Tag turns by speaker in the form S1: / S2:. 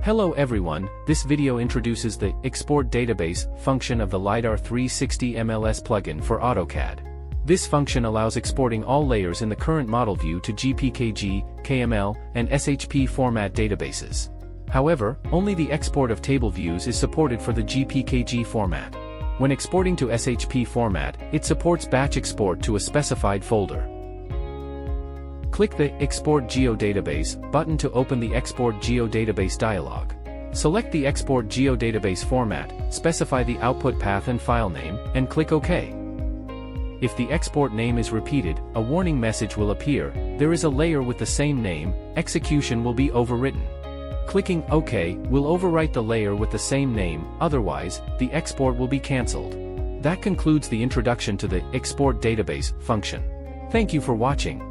S1: Hello everyone, this video introduces the Export Database function of the LiDAR 360 MLS plugin for AutoCAD. This function allows exporting all layers in the current model view to JPKG, KML, and SHP format databases. However, only the export of table views is supported for the JPKG format. When exporting to SHP format, it supports batch export to a specified folder. Click the Export Geodatabase button to open the Export Geodatabase dialog. Select the Export Geodatabase format, specify the output path and file name, and click OK. If the export name is repeated, a warning message will appear: there is a layer with the same name, execution will be overwritten. Clicking OK will overwrite the layer with the same name, otherwise, the export will be cancelled. That concludes the introduction to the Export Database function. Thank you for watching.